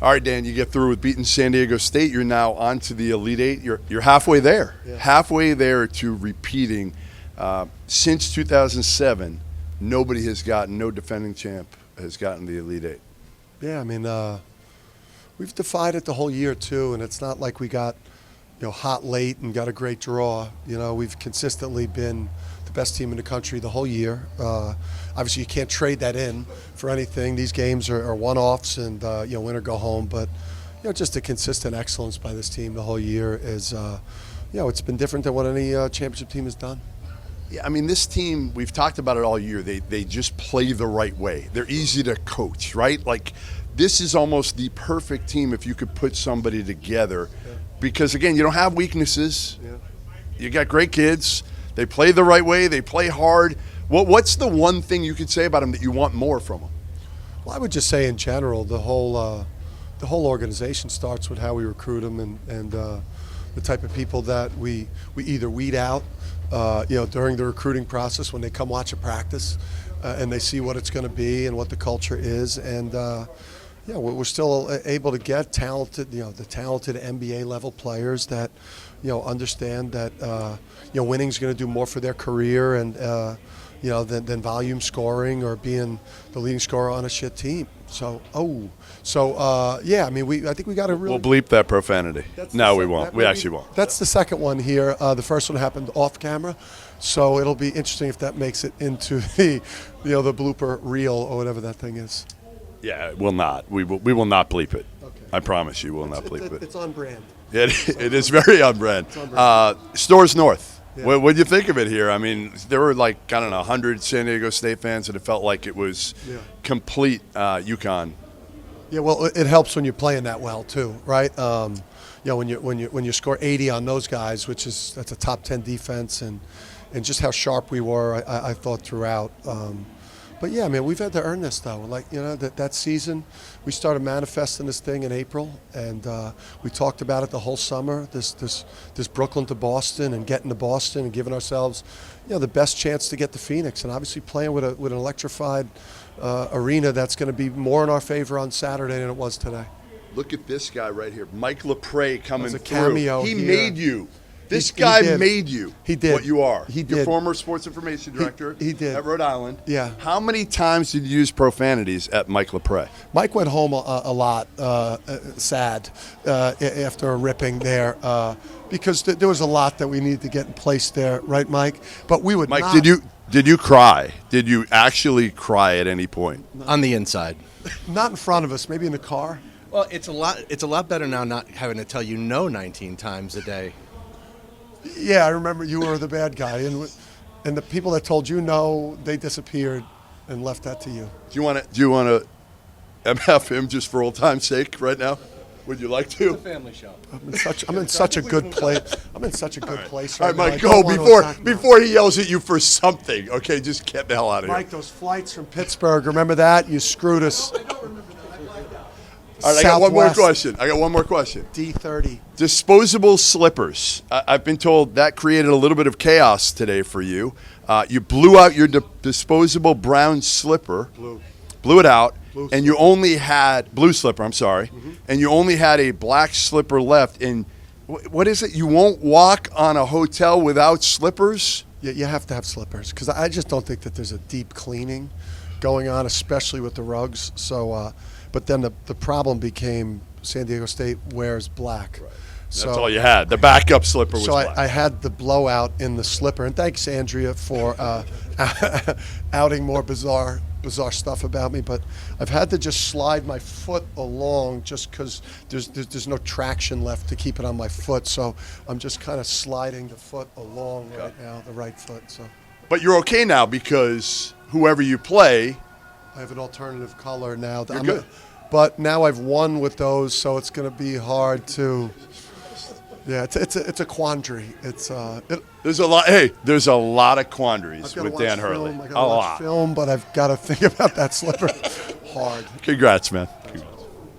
All right, Dan, you get through with beating San Diego State. You're now on to the Elite Eight. You're halfway there. Yeah. Halfway there to repeating. Since 2007, no defending champ has gotten the Elite Eight. Yeah, I mean, we've defied it the whole year, too, and it's not like we got, hot late and got a great draw. We've consistently been the best team in the country the whole year. Obviously, you can't trade that in for anything. These games are one-offs and, win or go home. But, just a consistent excellence by this team the whole year is, it's been different than what any championship team has done. Yeah, I mean, this team, we've talked about it all year. They just play the right way. They're easy to coach, right? Like, this is almost the perfect team if you could put somebody together. Yeah. Because, again, you don't have weaknesses. Yeah. You got great kids. They play the right way. They play hard. What's the one thing you could say about them that you want more from them? Well, I would just say in general, the whole organization starts with how we recruit them and the type of people that we either weed out, during the recruiting process when they come watch a practice and they see what it's going to be and what the culture is. And, we're still able to get talented, the talented NBA level players that, understand that, winning is going to do more for their career and, than volume scoring or being the leading scorer on a shit team. I mean, I think we got to really. We'll bleep that profanity. No, we won't. We actually won't. That's the second one here. The first one happened off camera, so it'll be interesting if that makes it into the, the blooper reel or whatever that thing is. Yeah, it will not. We will not bleep it. Okay. I promise you, we'll not bleep it. It's on brand. It is very on brand. Stores North. Yeah. What do you think of it here? I mean, there were 100 San Diego State fans, and it felt like it was complete UConn. Yeah, well, it helps when you're playing that well too, right? When you score 80 on those guys, that's a top 10 defense, and just how sharp we were, I thought throughout. But yeah, I mean, we've had to earn this though. That season, we started manifesting this thing in April, and we talked about it the whole summer. This Brooklyn to Boston and getting to Boston and giving ourselves, the best chance to get to Phoenix, and obviously playing with an electrified arena that's going to be more in our favor on Saturday than it was today. Look at this guy right here, Mike LePray coming through. Cameo he here. Made you. This guy made you. He did. What you are. He did. Your former sports information director. He did. At Rhode Island. Yeah. How many times did you use profanities at Mike LePray? Mike went home a lot, sad, after a ripping there, because there was a lot that we needed to get in place there, right, Mike? But we would. Mike, did you cry? Did you actually cry at any point? On the inside. Not in front of us. Maybe in the car. Well, it's a lot better now not having to tell you no 19 times a day. Yeah, I remember you were the bad guy, and the people that told you no, they disappeared and left that to you. Do you want to MF him just for old time's sake right now? Would you like to? It's a family show. I'm in such a good place. I'm in such a good place right now. All right, Mike, go before he yells at you for something. Okay, just get the hell out of here. Mike, those flights from Pittsburgh, remember that? You screwed us. All right, I got one more question. D30. Disposable slippers. I've been told that created a little bit of chaos today for you. You blew out your disposable brown slipper. Blew it out. And you only had blue slipper. I'm sorry. Mm-hmm. And you only had a black slipper left. And what is it? You won't walk on a hotel without slippers? Yeah, you have to have slippers because I just don't think that there's a deep cleaning going on, especially with the rugs. So. But then the problem became San Diego State wears black. Right. So, that's all you had. The backup slipper was black. So I had the blowout in the slipper. And thanks, Andrea, for outing more bizarre stuff about me. But I've had to just slide my foot along just because there's no traction left to keep it on my foot. So I'm just kind of sliding the foot along right now, the right foot. So. But you're okay now because whoever you play, I have an alternative color now. You're good. But now I've won with those, so it's going to be hard to. Yeah, it's a quandary. There's a lot. Hey, there's a lot of quandaries with Dan Hurley. I got to watch film, but I've got to think about that slipper hard. Congrats, man.